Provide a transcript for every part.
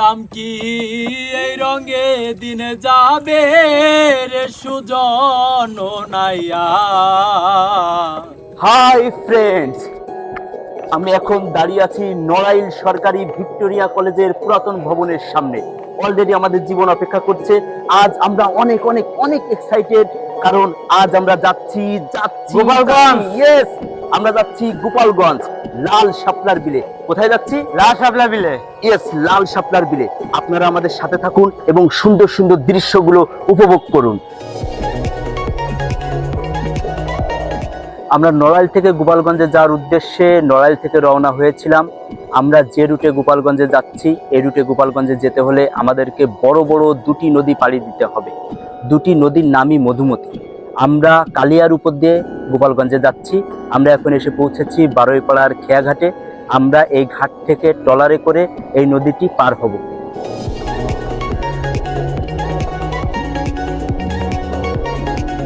ভাবলাম কি এই রঙে দিনে যাবে রে সুজন নাইয়া। হাই ফ্রেন্ডস, আমি এখন দাঁড়িয়ে আছি নড়াইল সরকারি ভিক্টোরিয়া কলেজের পুরাতন ভবনের সামনে। অলরেডি আমাদের জীবন অপেক্ষা করছে। আজ আমরা অনেক অনেক অনেক এক্সাইটেড, কারণ আজ আমরা যাচ্ছি গোপালগঞ্জ। ইয়েস, আমরা যাচ্ছি গোপালগঞ্জ, লাল শাপলার বিলে। কোথায় যাচ্ছি? লাল শাপলা বিলে। ইয়েস, লাল শাপলার বিলে। আপনারা আমাদের সাথে থাকুন এবং সুন্দর সুন্দর দৃশ্যগুলো উপভোগ করুন। আমরা নড়াইল থেকে গোপালগঞ্জে যাওয়ার উদ্দেশ্যে নড়াইল থেকে রওনা হয়েছিলাম। আমরা যে রুটে গোপালগঞ্জে যাচ্ছি, এই রুটে গোপালগঞ্জে যেতে হলে আমাদেরকে বড় বড় দুটি নদী পাড়ি দিতে হবে। দুটি নদীর নামই মধুমতি। আমরা কালিয়ার উপর দিয়ে গোপালগঞ্জে যাচ্ছি। আমরা এখন এসে পৌঁছেছি বারোইপাড়ার খেয়াঘাটে। আমরা এই ঘাট থেকে ট্রলারে করে এই নদীটি পার হব।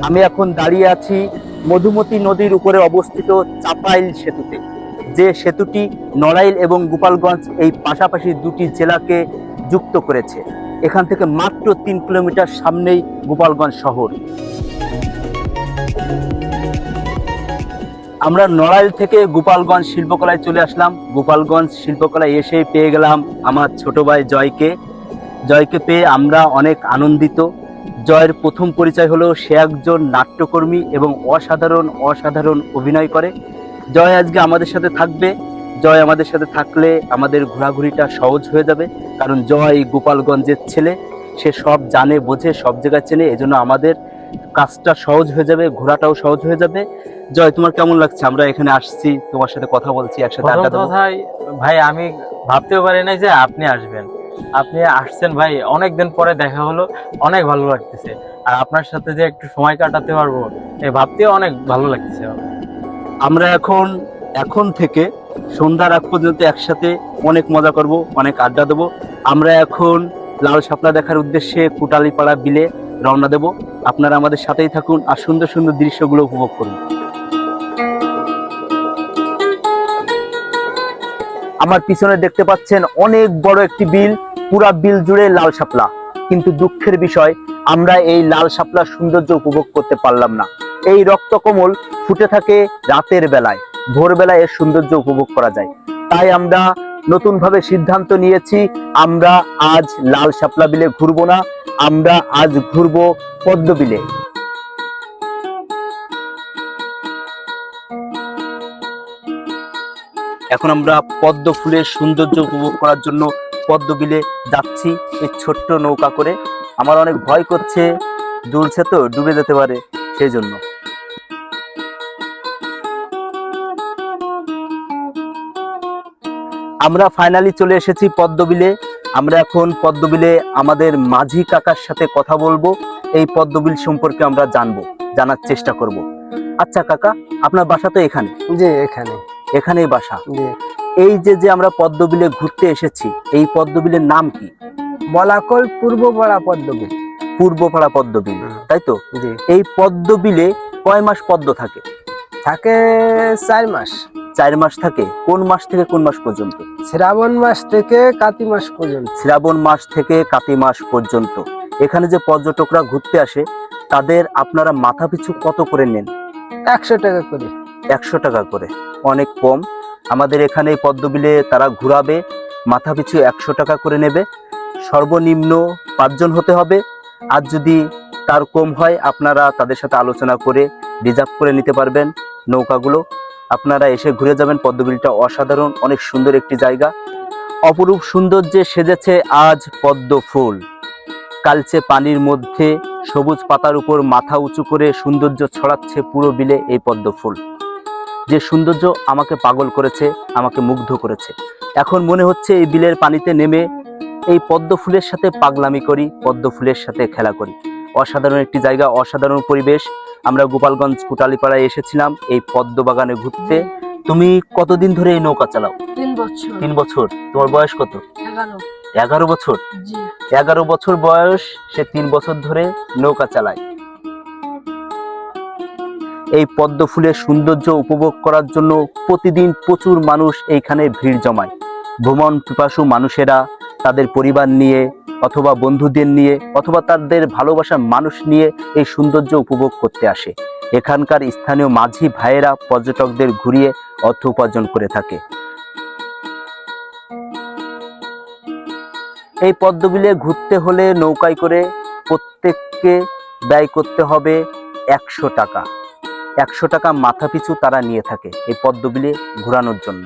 আমি এখন দাঁড়িয়ে আছি মধুমতি নদীর উপরে অবস্থিত চাপাইল সেতুতে, যে সেতুটি নড়াইল এবং গোপালগঞ্জ এই পাশাপাশি দুটি জেলাকে যুক্ত করেছে। এখান থেকে মাত্র 3 কিলোমিটার সামনেই গোপালগঞ্জ শহর। আমরা নড়াইল থেকে গোপালগঞ্জ শিল্পকলায় চলে আসলাম। গোপালগঞ্জ শিল্পকলায় এসেই পেয়ে গেলাম আমার ছোট ভাই জয়কে। জয়কে পেয়ে আমরা অনেক আনন্দিত। জয়ের প্রথম পরিচয় হলো সে একজন নাট্যকর্মী এবং অসাধারণ অভিনয় করে। জয় আজকে আমাদের সাথে থাকবে। জয় আমাদের সাথে থাকলে আমাদের ঘোরাঘুরিটা সহজ হয়ে যাবে, কারণ জয় গোপালগঞ্জের ছেলে, সে সব জানে বোঝে, সব জায়গায় চেনে। এজন্য আমাদের কাজটা সহজ হয়ে যাবে, ঘোরাটাও সহজ হয়ে যাবে। জয়, তোমার কেমন লাগছে? আমরা এখানে আসছি, তোমার সাথে কথা বলছি, একসাথে আড্ডা দেবো। ভাই আমি ভাবতেও পারি নাই যে আপনি আসবেন। আপনি আসছেন ভাই, অনেকদিন পরে দেখা হলো, অনেক ভালো লাগতেছে। আর আপনার সাথে যে একটু সময় কাটাতে পারবো ভাবতেও অনেক ভালো লাগতেছে। আমরা এখন থেকে সন্ধ্যার আগ পর্যন্ত একসাথে অনেক মজা করব, অনেক আড্ডা দেবো। আমরা এখন লাল শাপলা দেখার উদ্দেশ্যে কুটালীপাড়া বিলে রওনা দেব। আপনারা আমাদের সাথেই থাকুন আর সুন্দর সুন্দর দৃশ্যগুলো উপভোগ করুন। আমার পিছনে দেখতে পাচ্ছেন অনেক বড় একটি বিল, পুরা বিল জুড়ে লাল শাপলা। কিন্তু দুঃখের বিষয়, আমরা এই লাল শাপলার সৌন্দর্য উপভোগ করতে পারলাম না। এই রক্তকমল ফুটে থাকে রাতের বেলায়, ভোরবেলায় এর সৌন্দর্য উপভোগ করা যায়। তাই আমরা নতুন ভাবে সিদ্ধান্ত নিয়েছি, আমরা আজ লাল শাপলা বিলে ঘুরবো না, আমরা আজ ঘুরবো পদ্ম বিলে। এখন আমরা পদ্ম ফুলের সৌন্দর্য উপভোগ করার জন্য পদ্ম বিলে যাচ্ছি এই ছোট্ট নৌকা করে। আমার অনেক ভয় করছে, দুলছে তো, ডুবে যেতে পারে, সেই জন্য। আমরা ফাইনালি চলে এসেছি পদ্ম বিলে। আমরা এখন পদ্ম বিলে আমাদের মাঝি কাকার সাথে কথা বলবো। এই পদ্ম বিল সম্পর্কে আমরা জানার চেষ্টা করব। আচ্ছা কাকা, আপনার বাসা তো এখানে? জি, এখানেই বাসা। জি। এই যে আমরা পদ্ম বিলে ঘুরতে এসেছি, এই পদ্ম বিলের নাম কি? বলাকল পূর্বপাড়া পদ্মবিল। পূর্বপাড়া পদ্ম বিল, তাই তো? জি। এই পদ্ম বিলে কয় মাস পদ্ম থাকে? থাকে 4 মাস। 4 মাস থাকে। কোন মাস থেকে কোন মাস পর্যন্ত? শ্রাবণ মাস থেকে কাতি মাস পর্যন্ত। শ্রাবণ মাস থেকে কাতি মাস পর্যন্ত। এখানে যে পর্যটকরা ঘুরতে আসে, তাদের আপনারা মাথা পিছু কত করে নেন? 100 টাকা করে। 100 টাকা করে, অনেক কম। আমাদের এখানে পদ্ম বিলে তারা ঘুরাবে, মাথা পিছু 100 টাকা করে নেবে। সর্বনিম্ন 5 জন হতে হবে। আর যদি তার কম হয়, আপনারা তাদের সাথে আলোচনা করে রিজার্ভ করে নিতে পারবেন নৌকাগুলো। আপনারা এসে ঘুরে যাবেন। পদ্মবিলটা অসাধারণ, অনেক সুন্দর একটি জায়গা। অপরূপ সৌন্দর্যে সেজেছে আজ পদ্ম ফুল। কালচে পানির মধ্যে সবুজ পাতার উপর মাথা উঁচু করে সৌন্দর্য ছড়াচ্ছে পুরো বিলে এই পদ্ম ফুল। যে সৌন্দর্য আমাকে পাগল করেছে, আমাকে মুগ্ধ করেছে। এখন মনে হচ্ছে এই বিলের পানিতে নেমে এই পদ্ম ফুলের সাথে পাগলামি করি, পদ্ম ফুলের সাথে খেলা করি। অসাধারণ একটি জায়গা, অসাধারণ পরিবেশ। আমরা গোপালগঞ্জ কুটালীপাড়ায় এসেছিলাম এই পদ্ম বাগানে ঘুরতে। তুমি কতদিন ধরে এই নৌকা চালাও? 3 বছর। 3 বছর। তোমার বয়স কত? 11। 11 বছর। জি। 11 বছর বয়স, সে 3 বছর ধরে নৌকা চালায়। এই পদ্ম ফুলের সৌন্দর্য উপভোগ করার জন্য প্রতিদিন প্রচুর মানুষ এইখানে ভিড় জমায়। ভ্রমণ পিপাসু মানুষেরা তাদের পরিবার নিয়ে অথবা বন্ধুদের নিয়ে অথবা তাদের ভালোবাসার মানুষ নিয়ে এই সৌন্দর্য উপভোগ করতে আসে। এখানকার স্থানীয় মাঝি ভাইয়েরা পর্যটকদের ঘুরিয়ে অর্থ উপার্জন করে থাকে। এই পদ্মবিলে ঘুরতে হলে নৌকায় করে প্রত্যেককে ব্যয় করতে হবে 100 টাকা। 100 টাকা মাথা পিছু তারা নিয়ে থাকে এই পদ্মবিলে ঘোরানোর জন্য।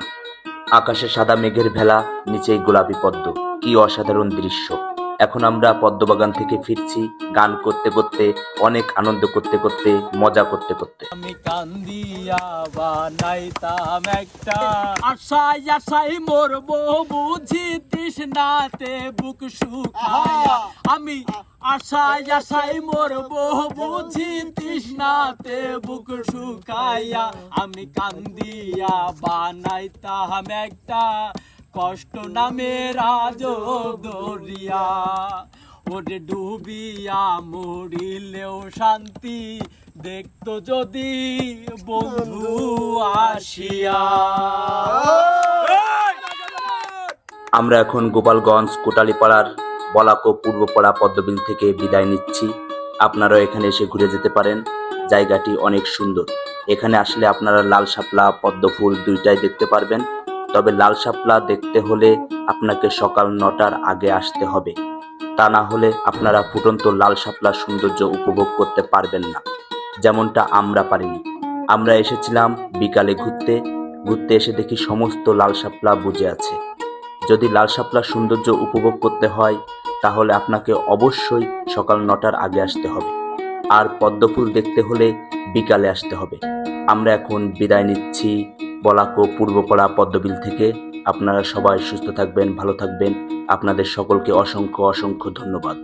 আকাশে সাদা মেঘের ভেলা, নিচেই গোলাপি পদ্ম, কি অসাধারণ দৃশ্য। এখন আমরা পদ্মবাগান থেকে ফিরছি গান করতে করতে, অনেক আনন্দ করতে করতে, মজা করতে করতে। আমি কান্দিয়া বানাইতাম একটা আশায় আশায় মরবো বুঝি তৃষ্ণাতে বুক শুকায়া। আমি আশায় আশায় মরবো বুঝি তৃষ্ণাতে বুক শুকায়া। আমি কান্দিয়া বানাইতাম একটা কষ্ট নামে রাজব দরিয়া। ওরে ডুবিয়া মরিলেও শান্তি দেখতো যদি বন্ধু আসিয়া। আমরা এখন গোপালগঞ্জ কোটালীপাড়ার বলাকো পূর্বপাড়া পদ্মবিল থেকে বিদায় নিচ্ছি। আপনারাও এখানে এসে ঘুরে যেতে পারেন, জায়গাটি অনেক সুন্দর। এখানে আসলে আপনারা লাল শাপলা পদ্ম ফুল দুইটাই দেখতে পারবেন। তবে লাল শাপলা দেখতে হলে আপনাকে সকাল 9টার আগে আসতে হবে, তা না হলে আপনারা ফুটন্ত লাল শাপলার সৌন্দর্য উপভোগ করতে পারবেন না, যেমনটা আমরা পারিনি। আমরা এসেছিলাম বিকালে ঘুরতে ঘুরতে এসে দেখি সমস্ত লাল শাপলা বুঝে আছে। যদি লাল শাপলার সৌন্দর্য উপভোগ করতে হয় তাহলে আপনাকে অবশ্যই সকাল 9টার আগে আসতে হবে, আর পদ্মফুল দেখতে হলে বিকালে আসতে হবে। আমরা এখন বিদায় নিচ্ছি বলাকো পূর্বপাড়া পদ্মবিল থেকে। আপনারা সবাই সুস্থ থাকবেন, ভালো থাকবেন। আপনাদের সকলকে অসংখ্য অসংখ্য ধন্যবাদ।